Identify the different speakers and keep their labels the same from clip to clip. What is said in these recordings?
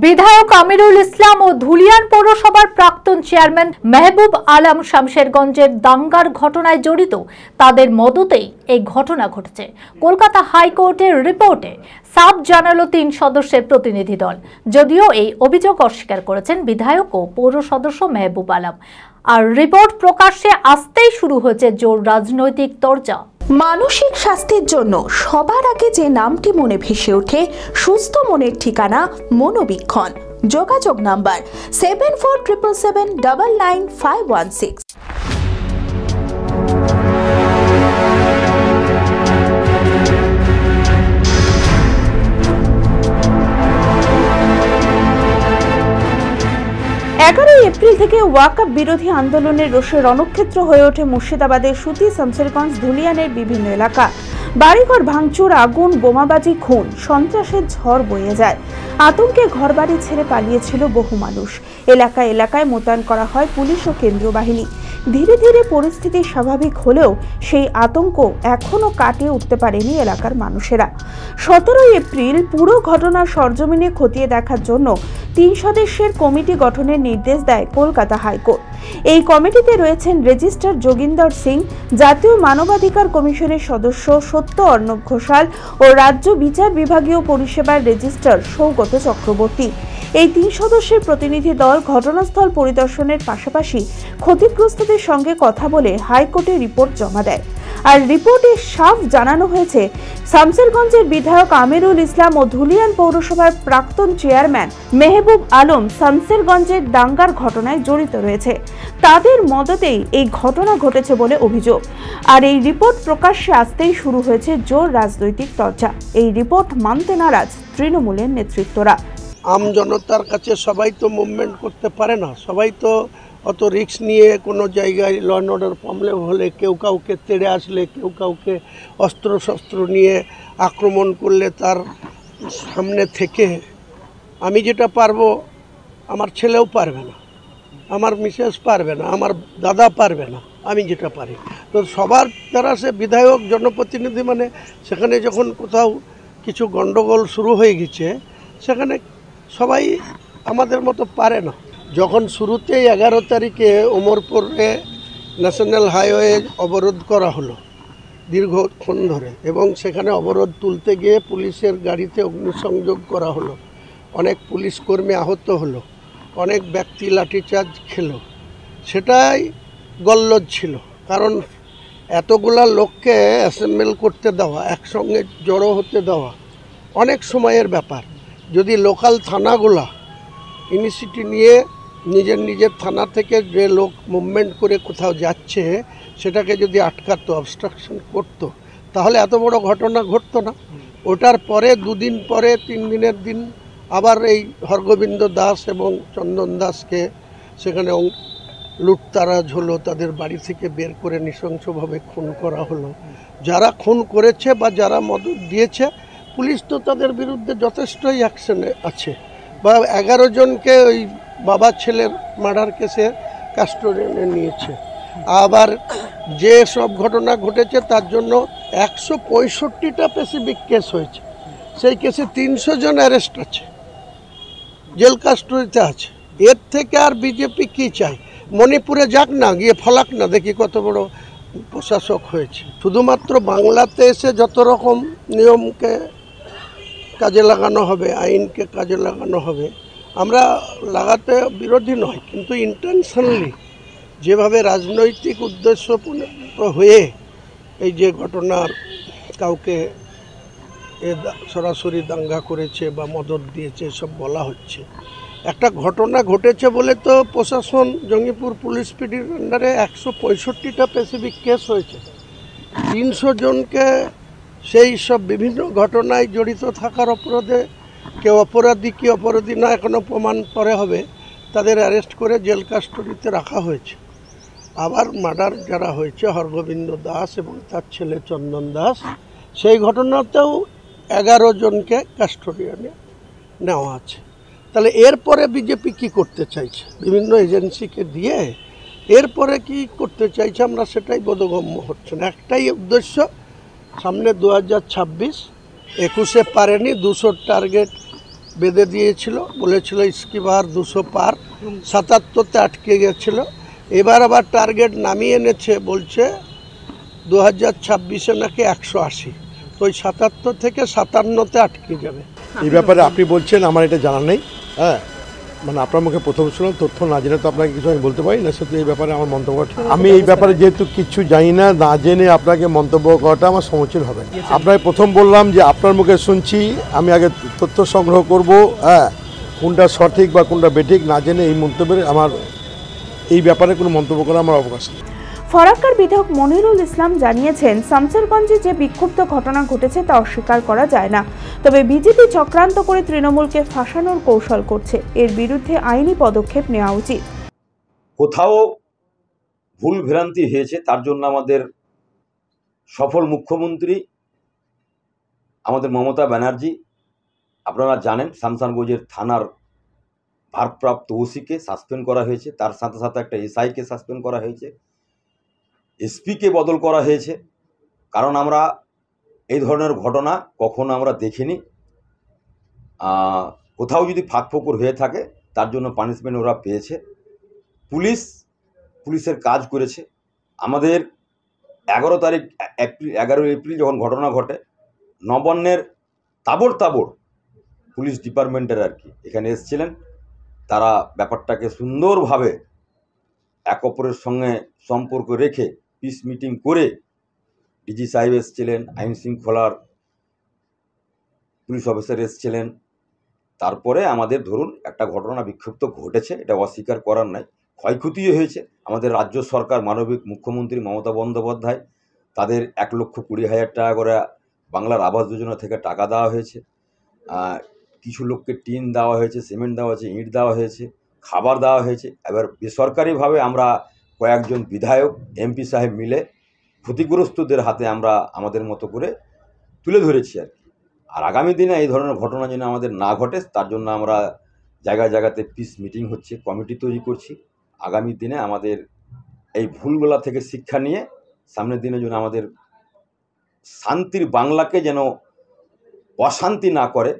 Speaker 1: বিধায়ক আমিরুল ইসলাম ও ধুলিয়ান পৌরসভার প্রাক্তন চেয়ারম্যান মেহবুব আলম শামশেরগঞ্জের দাঙ্গার ঘটনায় জড়িত তাদের মদতেই এই ঘটনা ঘটেছে। কলকাতা হাইকোর্টের রিপোর্টে সাব জানালো 3 সদস্যের প্রতিনিধি দল। যদিও এই অভিযোগ অস্বীকার করেছেন বিধায়ক ও পৌর সদস্য মেহবুব আলম। আর রিপোর্ট প্রকাশ্যে আসতেই শুরু হয়েছে জোর রাজনৈতিক চর্চা।
Speaker 2: মানসিক স্বাস্থ্যের জন্য সবার আগে যে নামটি মনে ভেসে ওঠে, সুস্থ মনের ঠিকানা মনোবীক্ষণ। যোগাযোগ নাম্বার 7477799516। এপ্রিল থেকে ওয়াকআপ বিরোধী আন্দোলনের রোষে রণক্ষেত্র হয়ে ওঠে মুর্শিদাবাদের সুতি, শামশেরগঞ্জ, ধুলিয়ানের বিভিন্ন এলাকা। বাড়িঘর ভাঙচুর, আগুন, বোমাবাজি, খুন, সন্ত্রাসের ঝড় বয়ে যায়। আতঙ্কে ঘরবাড়ি ছেড়ে পালিয়েছিল বহু মানুষ। এলাকায় এলাকায় মোতায়েন করা হয় পুলিশ ও কেন্দ্রীয় বাহিনী। ধীরে ধীরে পরিস্থিতি স্বাভাবিক হলেও সেই আতঙ্ক এখনও কাটিয়ে উঠতে পারেনি এলাকার মানুষেরা। 17 এপ্রিল পুরো ঘটনার সরজমিনে খতিয়ে দেখার জন্য 3 সদস্যের কমিটি গঠনের নির্দেশ দেয় কলকাতা হাইকোর্ট। এই কমিটিতে রয়েছেন রেজিস্ট্রার যোগিন্দর সিং, জাতীয় মানবাধিকার কমিশনের সদস্য সত্য অর্ণব ঘোষাল ও রাজ্য বিচার বিভাগীয় পরিষেবার রেজিস্ট্রার সৌগত চক্রবর্তী। এই 3 সদস্যের প্রতিনিধি দল ঘটনাস্থল পরিদর্শনের পাশাপাশি ক্ষতিগ্রস্তদের সঙ্গে কথা বলে হাইকোর্টে রিপোর্ট জমা দেয়। আর রিপোর্টে সাফ জানানো হয়েছে, শামশেরগঞ্জের বিধায়ক আমিরুল ইসলাম ও ধুলিয়ান পৌরসভার প্রাক্তন চেয়ারম্যান মেহবুব আলম শামশেরগঞ্জের দাঙ্গার ঘটনায় জড়িত রয়েছে। তাদের মদতেই এই ঘটনা ঘটেছে বলে অভিযোগ। আর এই রিপোর্ট প্রকাশ্যে আসতেই শুরু হয়েছে জোর রাজনৈতিক চর্চা। এই রিপোর্ট মানতে নারাজ তৃণমূলের নেতৃত্বরা।
Speaker 3: আম জনতার কাছে সবাই তো মুভমেন্ট করতে পারে না, সবাই তো অত রিস্ক নিয়ে কোনো জায়গায় ল অ্যান্ড অর্ডার প্রবলেম হলে কেউ কাউকে তেড়ে আসলে, কেউ কাউকে অস্ত্রশস্ত্র নিয়ে আক্রমণ করলে তার সামনে থেকে আমি যেটা পারবো আমার ছেলেও পারবে না, আমার মিসেস পারবে না, আমার দাদা পারবে না, আমি যেটা পারি। তো সবার দ্বারা সে বিধায়ক জনপ্রতিনিধি মানে সেখানে যখন কোথাও কিছু গণ্ডগোল শুরু হয়ে গেছে, সেখানে সবাই আমাদের মতো পারে না। যখন শুরুতেই 11 তারিখে ওমরপুরে ন্যাশনাল হাইওয়ে অবরোধ করা হলো দীর্ঘক্ষণ ধরে, এবং সেখানে অবরোধ তুলতে গিয়ে পুলিশের গাড়িতে অগ্নিসংযোগ করা হলো, অনেক পুলিশ কর্মী আহত হলো, অনেক ব্যক্তি লাঠিচার্জ খেলো, সেটাই গল্লদ ছিল। কারণ এতগুলা লোককে অ্যাসেম্বল করতে দেওয়া, একসঙ্গে জড়ো হতে দেওয়া অনেক সময়ের ব্যাপার। যদি লোকাল থানাগুলা ইনিশিয়েটিভ নিয়ে নিজের থানা থেকে যে লোক মুভমেন্ট করে কোথাও যাচ্ছে সেটাকে যদি আটকাতো, অবস্ট্রাকশন করতো, তাহলে এত বড় ঘটনা ঘটতো না। ওটার পরে 2 দিন পরে 3 দিনের দিন আবার এই হরগোবিন্দ দাস এবং চন্দন দাসকে সেখানে লুটতারাজ হলো, তাদের বাড়ি থেকে বের করে নৃশংসভাবে খুন করা হলো। যারা খুন করেছে বা যারা মদত দিয়েছে, পুলিশ তো তাদের বিরুদ্ধে যথেষ্টই অ্যাকশনে আছে। বা 11 জনকে ওই বাবা ছেলের মার্ডার কেসে কাস্টোডিয়ানে নিয়েছে। আবার যে সব ঘটনা ঘটেছে তার জন্য 165টা স্পেসিফিক কেস হয়েছে। সেই কেসে 300 জন অ্যারেস্ট আছে, জেল কাস্টোডিতে আছে। এর থেকে আর বিজেপি কি চায়? মণিপুরে যাক না, গিয়ে ফলাক না, দেখি কত বড় প্রশাসক হয়েছে। শুধুমাত্র বাংলাতে এসে যত রকম নিয়মকে কাজে লাগানো হবে, আইনকে কাজে লাগানো হবে, আমরা লাগাতে বিরোধী নয়, কিন্তু ইন্টেনশনালি যেভাবে রাজনৈতিক উদ্দেশ্য হয়ে এই যে ঘটনার কাউকে সরাসরি দাঙ্গা করেছে বা মদত দিয়েছে সব বলা হচ্ছে। একটা ঘটনা ঘটেছে বলে তো প্রশাসন জঙ্গিপুর পুলিশ পিডির আন্ডারে 165টা স্পেসিফিক কেস হয়েছে। 300 জনকে সেই সব বিভিন্ন ঘটনায় জড়িত থাকার অপরাধে, কেউ অপরাধী কি অপরাধী না এখনও প্রমাণ পরে হবে, তাদের অ্যারেস্ট করে জেল কাস্টোডিতে রাখা হয়েছে। আবার মার্ডার যারা হয়েছে হরগোবিন্দ দাস এবং তার ছেলে চন্দন দাস, সেই ঘটনাতেও 11 জনকে কাস্টোডিয়ানে নেওয়া আছে। তাহলে এরপরে বিজেপি কি করতে চাইছে? বিভিন্ন এজেন্সিকে দিয়ে এরপরে কি করতে চাইছে আমরা সেটাই বোধগম্য হচ্ছে না। একটাই উদ্দেশ্য, সামনে 2026, 21-এ পারেনি, 200 টার্গেট বেঁধে দিয়েছিল, বলেছিল স্কিবার 200 পার, 77তে আটকে গেছিল। এবার আবার টার্গেট নামিয়ে এনেছে, বলছে 2026-এ নাকি 180, তো ওই 77 থেকে 57তে আটকে যাবে।
Speaker 4: এই ব্যাপারে আপনি বলছেন, আমার এটা জানা নেই। হ্যাঁ, মানে আপনার মুখে প্রথম শুনলাম, তথ্য না জেনে তো আপনাকে কিছু আমি বলতে পারি না। সত্যি এই ব্যাপারে আমার মন্তব্য, আমি এই ব্যাপারে যেহেতু কিছু জানি না, না জেনে আপনাকে মন্তব্য করাটা আমার সমীচীন হবে না। আপনাকে প্রথম বললাম যে আপনার মুখে শুনছি, আমি আগে তথ্য সংগ্রহ করব। হ্যাঁ, কোনটা সঠিক বা কোনটা বেঠিক না জেনে এই মন্তব্যের আমার এই ব্যাপারে কোনো মন্তব্য করা আমার অবকাশ নেই।
Speaker 2: ফরাক্কার বিধায়ক মনিরুল ইসলাম জানিয়েছেন, শামশেরগঞ্জে যে বিক্ষুব্ধ ঘটনা ঘটেছে তা অস্বীকার করা যায় না, তবে বিজেপি চক্রান্ত করে তৃণমূলকে ফাঁসানোর কৌশল করছে, এর বিরুদ্ধে আইনি পদক্ষেপ নেওয়া উচিত।
Speaker 5: কোথাও ভুল ভ্রান্তি হয়েছে, তার জন্য আমাদের সফল মুখ্যমন্ত্রী আমাদের মমতা ব্যানার্জি, আপনারা জানেন শামশেরগঞ্জের থানার ভারপ্রাপ্ত ওসিকে সাসপেন্ড করা হয়েছে, তার সাথে সাথে একটা এসআইকে সাসপেন্ড করা হয়েছে, এসপিকে বদল করা হয়েছে। কারণ আমরা এই ধরনের ঘটনা কখনো আমরা দেখিনি। কোথাও যদি ফাঁকফোকর হয়ে থাকে তার জন্য পানিশমেন্ট ওরা পেয়েছে। পুলিশের কাজ করেছে। আমাদের 11 এপ্রিল যখন ঘটনা ঘটে, নবান্নের তাবড় পুলিশ ডিপার্টমেন্টের আর কি এখানে এসেছিলেন। তারা ব্যাপারটাকে সুন্দরভাবে এক অপরের সঙ্গে সম্পর্ক রেখে পিস মিটিং করে, ডিজি সাহেব এসেছিলেন, আইন শৃঙ্খলার পুলিশ অফিসার এসেছিলেন। তারপরে আমাদের ধরুন একটা ঘটনা বিক্ষিপ্ত ঘটেছে, এটা অস্বীকার করার নাই, ক্ষয়ক্ষতিও হয়েছে। আমাদের রাজ্য সরকার, মানবিক মুখ্যমন্ত্রী মমতা বন্দ্যোপাধ্যায়, তাদের 1,20,000 টাকা করে বাংলার আবাস যোজনা থেকে টাকা দেওয়া হয়েছে। কিছু লোককে টিন দেওয়া হয়েছে, সিমেন্ট দেওয়া হয়েছে, ইট দেওয়া হয়েছে, খাবার দেওয়া হয়েছে। এবার বেসরকারিভাবে আমরা কয়েকজন বিধায়ক, এমপি সাহেব মিলে ক্ষতিগ্রস্তদের হাতে আমরা আমাদের মতো করে তুলে ধরেছি আর কি। আর আগামী দিনে এই ধরনের ঘটনা যেন আমাদের না ঘটে, তার জন্য আমরা জায়গাতে পিস মিটিং হচ্ছে, কমিটি তৈরি করছি। আগামী দিনে আমাদের এই ভুলগুলা থেকে শিক্ষা নিয়ে সামনের দিনে যেন আমাদের শান্তির বাংলাকে যেন অশান্তি না করে।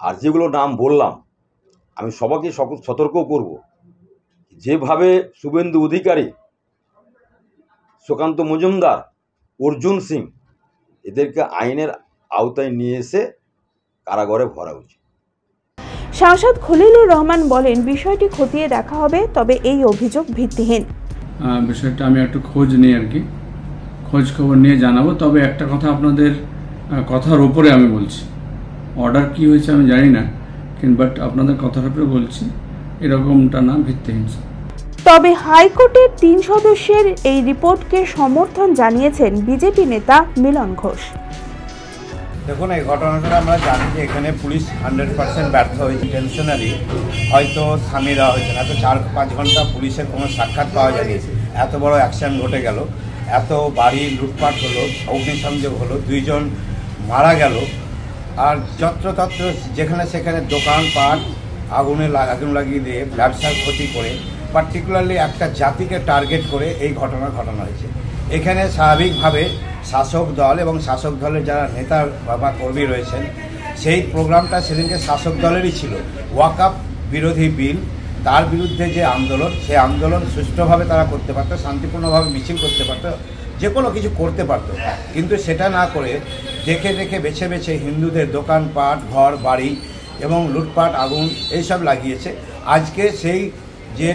Speaker 5: আর যেগুলো নাম বললাম, আমি সবাইকে সতর্ক করব, যেভাবে শুভেন্দু অধিকারী, সুকান্ত মজুমদার, অর্জুন সিং, এদেরকে আইনের আওতায় নিয়ে এসে কারাগারে ভরা উচিত।
Speaker 2: সাংসদ খলিলুর রহমান বলেন, বিষয়টি খতিয়ে দেখা হবে, তবে এই অভিযোগ ভিত্তিহীন।
Speaker 6: বিষয়টা আমি একটু খোঁজ নিই আর কি, খোঁজ খবর নিয়ে জানাবো। তবে একটা কথা আপনাদের কথার উপরে আমি বলছি, অর্ডার কি হয়েছে আমি জানি না, কিন্তু বাট আপনাদের কথার উপরে বলছি, এরকমটা না, ভিত্তিহীন।
Speaker 2: তবে হাইকোর্টের 3 সদস্যের এই রিপোর্টকে সমর্থন জানিয়েছেন বিজেপি নেতা মিলন ঘোষ।
Speaker 7: দেখুন, এই ঘটনাটা আমরা জানি যে এখানে পুলিশ 100% ব্যর্থ হয়েছে। টেনশনারি হয়তো থামিয়ে দেওয়া হয়েছে না, এত 4-5 ঘন্টা পুলিশের কোনো সাক্ষাৎ পাওয়া যায়নি। এত বড় অ্যাকশন ঘটে গেল, এত বাড়ি লুটপাট হলো, অগ্নিসংযোগ হলো, 2 জন মারা গেল, আর যত্রতত্র যেখানে সেখানে দোকানপাট আগুন লাগিয়ে দিয়ে ব্যবসার ক্ষতি করে, পার্টিকুলারলি একটা জাতিকে টার্গেট করে এই ঘটনা হয়েছে। এখানে স্বাভাবিকভাবে শাসক দল এবং শাসক দলের যারা নেতা বা কর্মী রয়েছেন, সেই প্রোগ্রামটা সেদিনকে শাসক দলেরই ছিল। ওয়াকআপ বিরোধী বিল, তার বিরুদ্ধে যে আন্দোলন, সেই আন্দোলন সুষ্ঠুভাবে তারা করতে পারতো, শান্তিপূর্ণভাবে মিছিল করতে পারতো, যে কোনো কিছু করতে পারতো। কিন্তু সেটা না করে দেখে বেছে হিন্দুদের দোকানপাট, ঘর বাড়ি এবং লুটপাট, আগুন এইসব লাগিয়েছে। আজকে সেই যে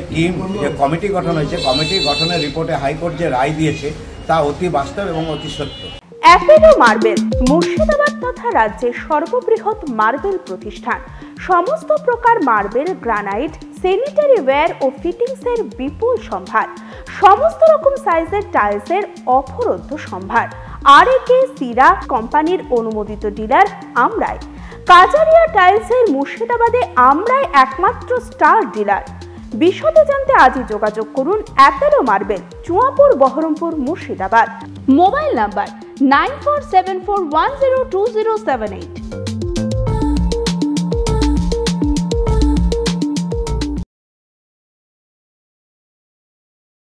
Speaker 7: কমিটি গঠন হয়েছে, কমিটি গঠনের রিপোর্টে হাইকোর্ট যে রায় দিয়েছে তা অতি বাস্তব এবং অতি সত্য।
Speaker 2: অ্যাপেলো মার্বেল মুর্শিদাবাদ তথা রাজ্যের সর্ববৃহৎ মার্বেল প্রতিষ্ঠান। সমস্ত প্রকার মার্বেল, গ্রানাইট, স্যানিটারি ওয়্যার ও ফিটিংসের বিপুল সম্ভার, সমস্ত রকম সাইজের টাইলসের অফুরন্ত সম্ভার। আর.এ.কে সিরা কোম্পানির অনুমোদিত ডিলার আমরাই। কাজারিয়া টাইলসের মুর্শিদাবাদে আমরাই একমাত্র স্টার ডিলার। বিশদে জানতে আজই যোগাযোগ করুন Apollo marble, Chuapur, Baharampur, Murshidabad. Mobile number 9474102078।